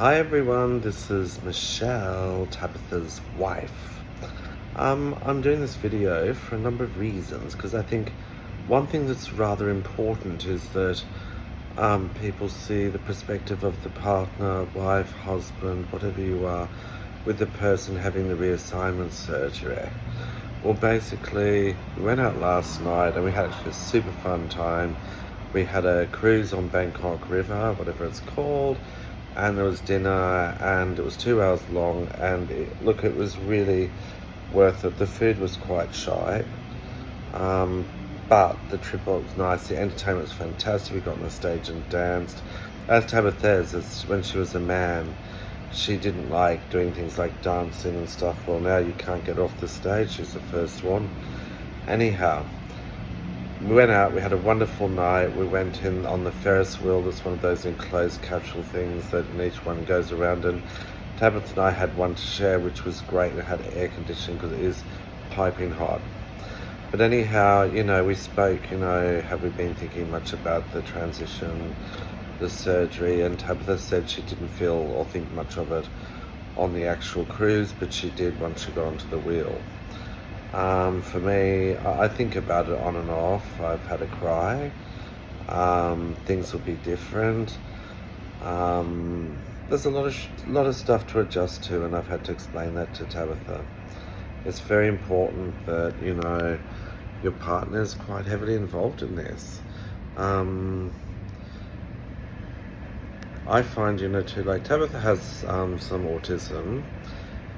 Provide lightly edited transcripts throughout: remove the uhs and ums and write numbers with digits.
Hi everyone, this is Michelle, Tabbetha's wife. I'm doing this video for a number of reasons because I think one thing that's rather important is that people see the perspective of the partner, wife, husband, whatever you are, with the person having the reassignment surgery. Well, basically, we went out last night and we had actually a super fun time. We had a cruise on Bangkok River, whatever it's called, and there was dinner, and it was 2 hours long, and it was really worth it. The food was quite shy, but the trip was nice. The entertainment was fantastic. We got on the stage and danced. As Tabbetha says, when she was a man, she didn't like doing things like dancing and stuff. Well, now you can't get off the stage. She's the first one. Anyhow, we went out, we had a wonderful night. We went in on the Ferris wheel. That's one of those enclosed capsule things that in each one goes around, and Tabbetha and I had one to share, which was great, and it had air conditioning because it is piping hot. But anyhow, we spoke, have we been thinking much about the transition, the surgery, and Tabbetha said she didn't feel or think much of it on the actual cruise, but she did once she got onto the wheel. For me, I think about it on and off. I've had a cry. Things will be different. There's a lot of stuff to adjust to, and I've had to explain that to Tabbetha. It's very important that your partner is quite heavily involved in this. I find too, like Tabbetha has some autism.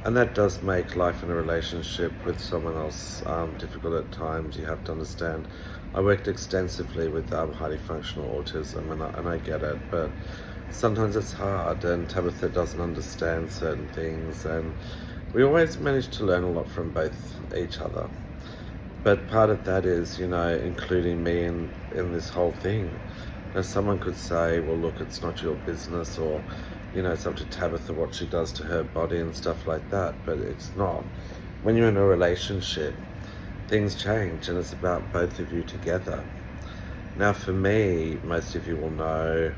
And that does make life in a relationship with someone else difficult at times. You have to understand. I worked extensively with highly functional autism, and I get it, but sometimes it's hard, and Tabbetha doesn't understand certain things, and we always manage to learn a lot from both each other. But part of that is, including me in this whole thing. Someone could say, well, look, it's not your business, or it's up to Tabbetha what she does to her body and stuff like that, but it's not. When you're in a relationship, things change, and it's about both of you together. Now, for me, most of you will know,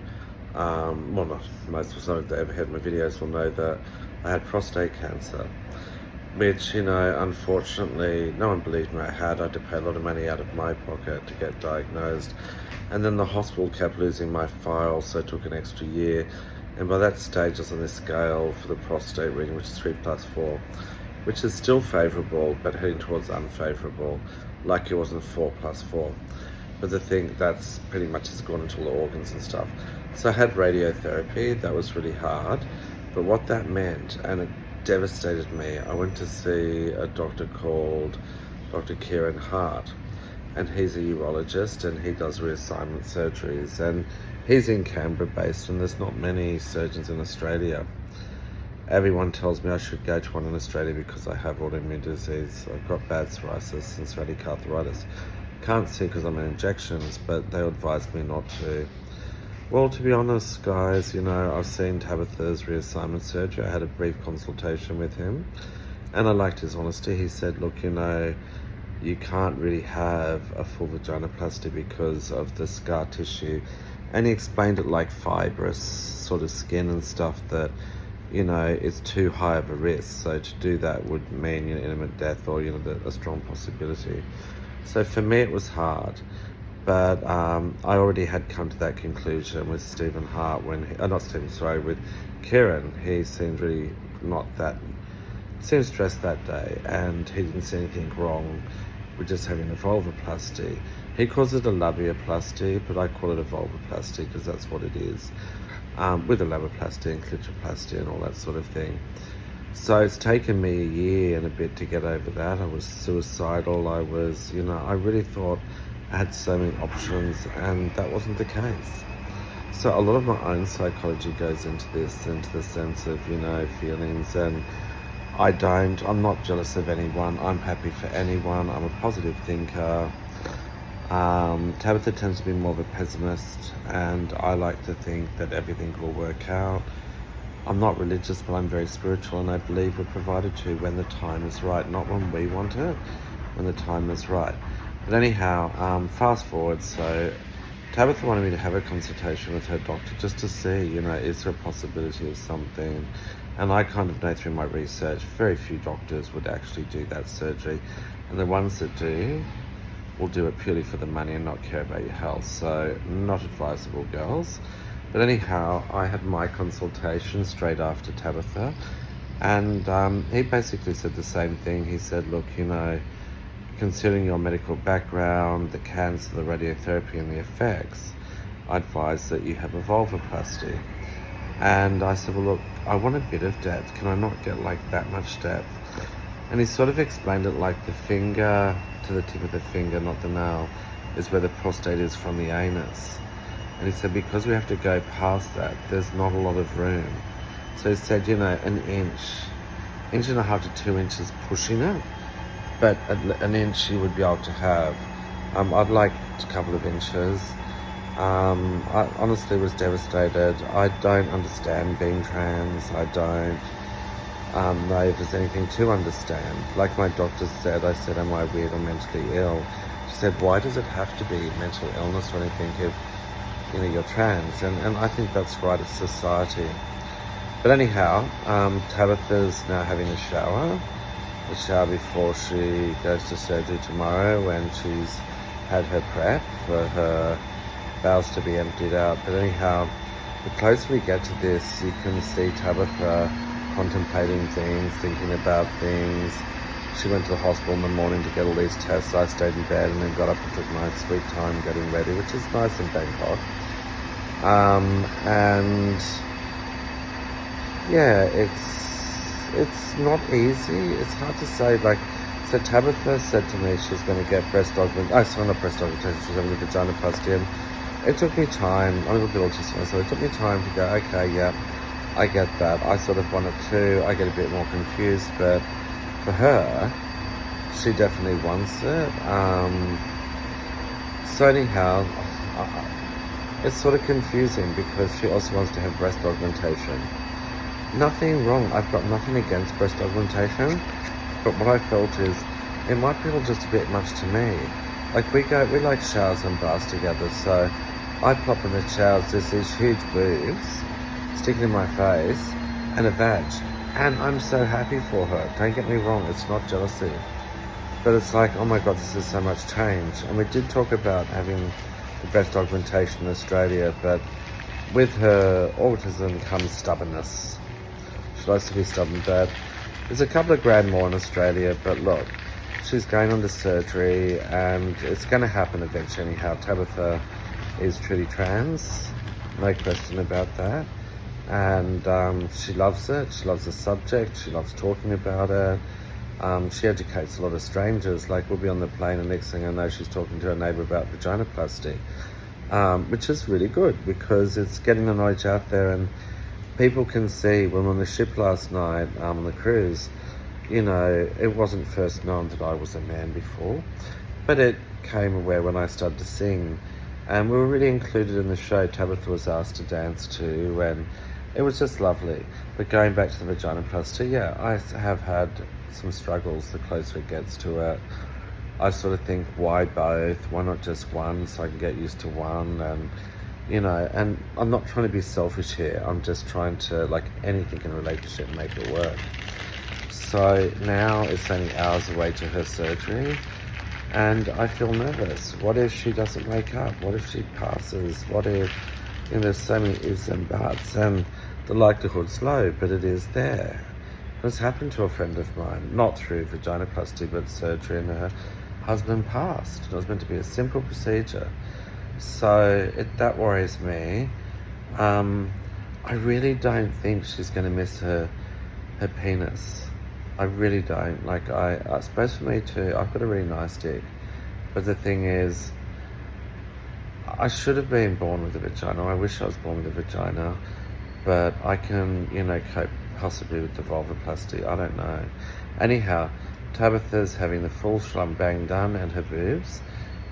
well, not most of them that ever heard my videos will know that I had prostate cancer, which, unfortunately, no one believed me I had. I had to pay a lot of money out of my pocket to get diagnosed. And then the hospital kept losing my files, so it took an extra year. And by that stage, I was on this scale for the prostate reading, which is 3+4, which is still favourable, but heading towards unfavourable. Like it wasn't 4+4. But the thing, that's pretty much has gone into all the organs and stuff. So I had radiotherapy. That was really hard. But what that meant, and it devastated me, I went to see a doctor called Dr. Kieran Hart. And he's a urologist, and he does reassignment surgeries. And he's in Canberra based, and there's not many surgeons in Australia. Everyone tells me I should go to one in Australia because I have autoimmune disease. I've got bad psoriasis and psoriatic arthritis. Can't see because I'm in injections, but they advised me not to. Well, to be honest, guys, I've seen Tabbetha's reassignment surgery. I had a brief consultation with him, and I liked his honesty. He said, look, you can't really have a full vaginoplasty because of the scar tissue. And he explained it like fibrous sort of skin and stuff that, it's too high of a risk. So to do that would mean, imminent death or, a strong possibility. So for me, it was hard. But I already had come to that conclusion with Stephen Hart with Kieran. He seemed really seemed stressed that day, and he didn't see anything wrong with just having a vulvoplasty. He calls it a labiaplasty, but I call it a vulvoplasty because that's what it is, with a laboplasty and clitoroplasty and all that sort of thing. So it's taken me a year and a bit to get over that. I was suicidal. I really thought I had so many options, and that wasn't the case. So a lot of my own psychology goes into this, into the sense of, feelings, and I'm not jealous of anyone. I'm happy for anyone. I'm a positive thinker. Tabbetha tends to be more of a pessimist, and I like to think that everything will work out. I'm not religious, but I'm very spiritual, and I believe we're provided to when the time is right, not when we want it, when the time is right. But anyhow, fast forward, so Tabitha wanted me to have a consultation with her doctor just to see, is there a possibility of something? And I kind of know through my research, very few doctors would actually do that surgery. And the ones that do will do it purely for the money and not care about your health. So not advisable, girls. But anyhow, I had my consultation straight after Tabbetha. And he basically said the same thing. He said, look, considering your medical background, the cancer, the radiotherapy and the effects, I advise that you have a vulvoplasty. And I said, well, look, I want a bit of depth. Can I not get like that much depth? And he sort of explained it like the finger to the tip of the finger, not the nail, is where the prostate is from the anus. And he said, because we have to go past that, there's not a lot of room. So he said, an inch and a half to 2 inches pushing it, but an inch you would be able to have. I'd like a couple of inches. I honestly was devastated. I don't understand being trans. I don't know if there's anything to understand. Like my doctor said, I said, am I weird or mentally ill? She said, why does it have to be mental illness or anything if, you're trans? And I think that's right, it's society. But anyhow, Tabbetha's now having a shower before she goes to surgery tomorrow, when she's had her prep for her bowels to be emptied out. But anyhow, the closer we get to this, you can see Tabbetha contemplating things, thinking about things. She went to the hospital in the morning to get all these tests. I stayed in bed and then got up and took my sweet time getting ready, which is nice in Bangkok. And yeah, it's not easy. It's hard to say. So Tabbetha said to me she's going to get breast augmentation. Not breast augmentation. She's having a vaginoplasty. And it took me time. I'm a little bit autistic, so it took me time to go, okay, yeah, I get that. I sort of wanted to. I get a bit more confused, but for her, she definitely wants it. So anyhow, it's sort of confusing because she also wants to have breast augmentation. Nothing wrong. I've got nothing against breast augmentation, but what I felt is it might be just a bit much to me. Like we like showers and baths together, so I pop in the showers, there's these huge boobs sticking in my face and a vag, and I'm so happy for her. Don't get me wrong, it's not jealousy, but it's like, oh my god, this is so much change. And we did talk about having the breast augmentation in Australia, but with her autism comes stubbornness. She likes to be stubborn, but there's a couple of grand more in Australia. But look, she's going under surgery and it's going to happen eventually anyhow. Tabbetha is truly trans, no question about that. And she loves it. She loves the subject. She loves talking about it. She educates a lot of strangers. Like we'll be on the plane and next thing I know she's talking to her neighbour about vaginoplasty, which is really good because it's getting the knowledge out there. And people can see, when we were on the ship last night on the cruise, it wasn't first known that I was a man before, but it came aware when I started to sing. And we were really included in the show. Tabbetha was asked to dance too, and it was just lovely. But going back to the vaginoplasty, yeah, I have had some struggles the closer it gets to it. I sort of think, why both? Why not just one so I can get used to one? And and I'm not trying to be selfish here. I'm just trying to, like anything in a relationship, make it work. So now it's only hours away to her surgery, and I feel nervous. What if she doesn't wake up? What if she passes? What if, there's so many ifs and buts, and the likelihood's low, but it is there. It's happened to a friend of mine, not through vaginoplasty, but surgery, and her husband passed. It was meant to be a simple procedure. So that worries me. I really don't think she's going to miss her penis. I really don't. I suppose for me too, I've got a really nice dick. But the thing is, I should have been born with a vagina. I wish I was born with a vagina. But I can, cope possibly with the vulvoplasty. I don't know. Anyhow, Tabbetha's having the full shlumbang done and her boobs.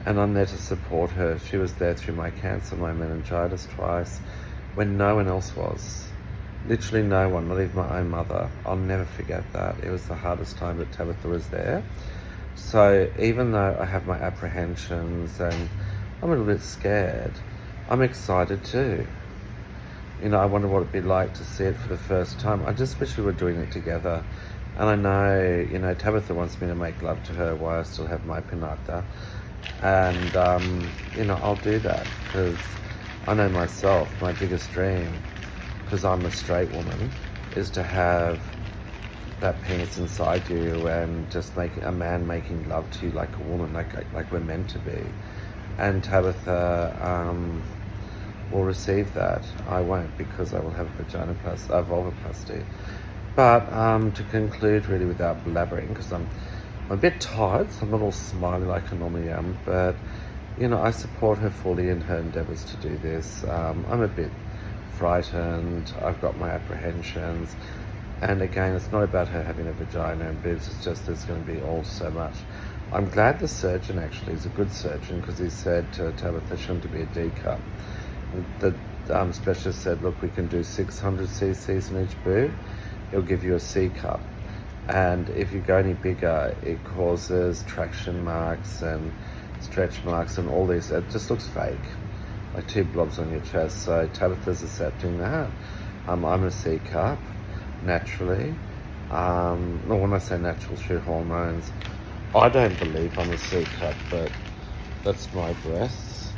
And I'm there to support her. She was there through my cancer, my meningitis twice, when no one else was. Literally no one, not even my own mother. I'll never forget that. It was the hardest time that Tabbetha was there. So even though I have my apprehensions and I'm a little bit scared. I'm excited too. I wonder what it'd be like to see it for the first time. I just wish we were doing it together. And I know, Tabbetha wants me to make love to her while I still have my pinata. And, I'll do that because I know myself, my biggest dream, because I'm a straight woman, is to have that penis inside you and just making a man making love to you like a woman, like we're meant to be. And Tabbetha will receive that. I won't, because I will have a vulvoplasty. But to conclude, really, without blabbering, because I'm a bit tired, so I'm not all smiley like I normally am, but I support her fully in her endeavours to do this. I'm a bit frightened. I've got my apprehensions. And again, it's not about her having a vagina and boobs, it's just there's going to be all so much. I'm glad the surgeon actually is a good surgeon, because he said to Tabbetha she wanted to be a D cup. The specialist said, look, we can do 600 cc's in each boob. It'll give you a C cup. And if you go any bigger, it causes traction marks and stretch marks and all these. It just looks fake, like 2 blobs on your chest. So Tabbetha's accepting that. I'm a C cup. Naturally. When I say natural, through hormones. I don't believe I'm a C cup, but that's my breasts,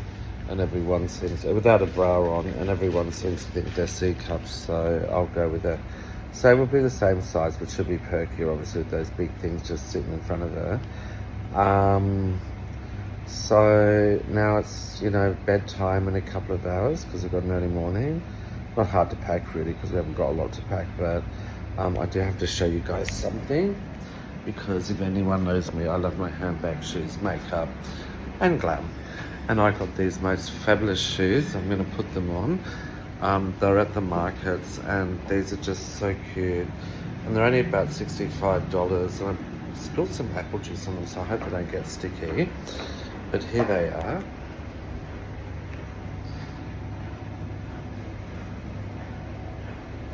and everyone seems, without a bra on, and everyone seems to think they're C cups, so I'll go with it. So it will be the same size, but she'll be perkier, obviously, with those big things just sitting in front of her. So now it's, bedtime in a couple of hours, because I've got an early morning. Not hard to pack, really, because we haven't got a lot to pack, but I do have to show you guys something, because if anyone knows me, I love my handbag, shoes, makeup, and glam. And I got these most fabulous shoes. I'm going to put them on. They're at the markets, and these are just so cute. And they're only about $65, and I spilled some apple juice on them, so I hope they don't get sticky. But here they are.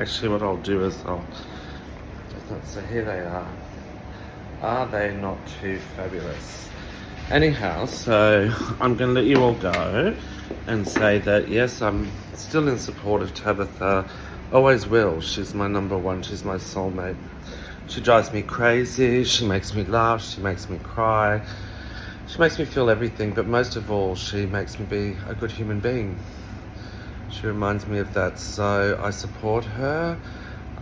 Actually, what I'll do is so here they are. Are they not too fabulous? Anyhow, so I'm going to let you all go and say that, yes, I'm still in support of Tabbetha. Always will. She's my number one. She's my soulmate. She drives me crazy. She makes me laugh. She makes me cry. She makes me feel everything. But most of all, she makes me be a good human being. She reminds me of that, so I support her.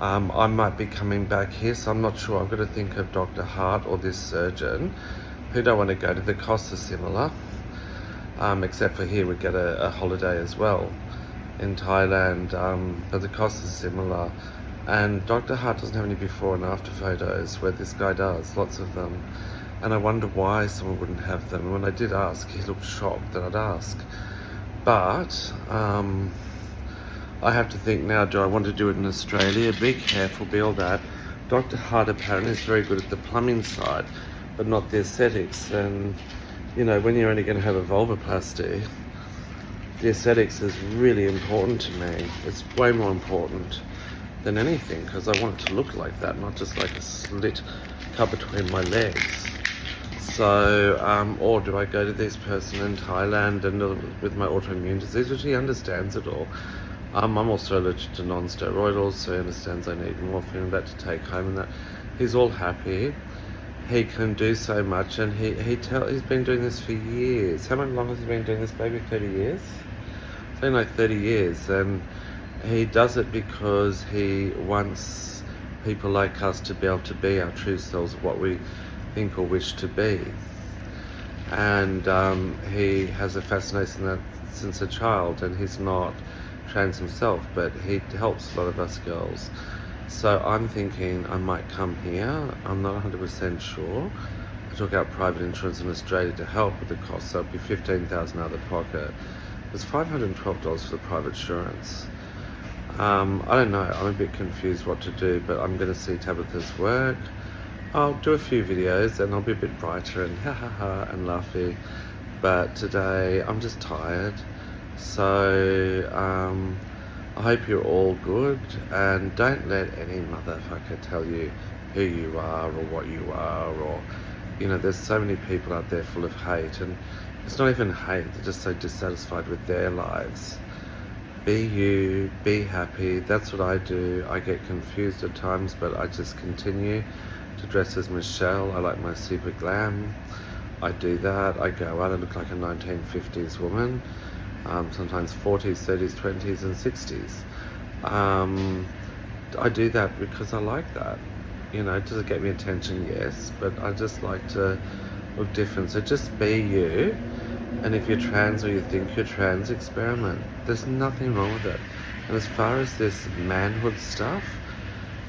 I might be coming back here, so I'm not sure. I've got to think of Dr. Hart or this surgeon, who don't want to go to. The costs are similar, except for here we get a holiday as well in Thailand, but the costs are similar. And Dr. Hart doesn't have any before and after photos, where this guy does, lots of them. And I wonder why someone wouldn't have them. And when I did ask, he looked shocked that I'd ask. But I have to think now, do I want to do it in Australia? Be careful, be all that. Dr. Hart apparently is very good at the plumbing side, but not the aesthetics. And, when you're only going to have a vulvoplasty, the aesthetics is really important to me. It's way more important than anything, because I want it to look like that, not just like a slit cut between my legs. So, or do I go to this person in Thailand and with my autoimmune disease, which he understands it all. I'm also allergic to non-steroidals, so he understands I need morphine and that to take home, and that he's all happy. He can do so much, and he's been doing this for years. How long has he been doing this, baby? 30 years? It's been like 30 years, and he does it because he wants people like us to be able to be our true selves, what we think or wish to be. And he has a fascination that since a child, and he's not trans himself, but he helps a lot of us girls. So I'm thinking I might come here. I'm not 100% sure. I took out private insurance in Australia to help with the cost, so it'd be $15,000 out of the pocket. It's $512 for the private insurance. I don't know. I'm a bit confused what to do, but I'm going to see Tabbetha's work. I'll do a few videos and I'll be a bit brighter and ha ha ha and laughy. But today I'm just tired. So I hope you're all good, and don't let any motherfucker tell you who you are or what you are, or there's so many people out there full of hate, and It's not even hate, they're just so dissatisfied with their lives. Be you, be happy. That's what I do. I get confused at times, but I just continue to dress as Michelle. I like my super glam. I do that. I go out, I look like a 1950s woman, sometimes 40s, 30s, 20s, and 60s. I do that because I like that. You know, does it get me attention? Yes, but I just like to look different. So just be you. And if you're trans or you think you're trans, experiment. There's nothing wrong with it. And as far as this manhood stuff,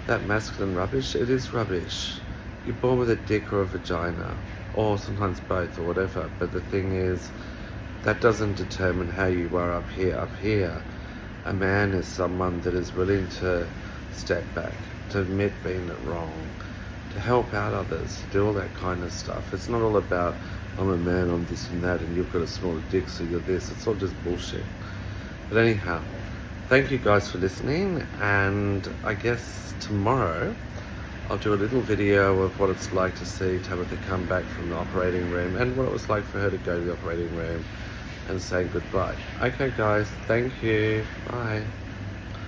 that masculine rubbish, it is rubbish. You're born with a dick or a vagina, or sometimes both or whatever. But the thing is, that doesn't determine how you are up here. Up here, a man is someone that is willing to step back, to admit being wrong, to help out others, do all that kind of stuff. It's not all about, I'm a man, I'm this and that, and you've got a smaller dick, so you're this. It's all just bullshit. But anyhow, thank you guys for listening, and I guess tomorrow I'll do a little video of what it's like to see Tabbetha come back from the operating room and what it was like for her to go to the operating room and say goodbye. Okay guys, thank you. Bye.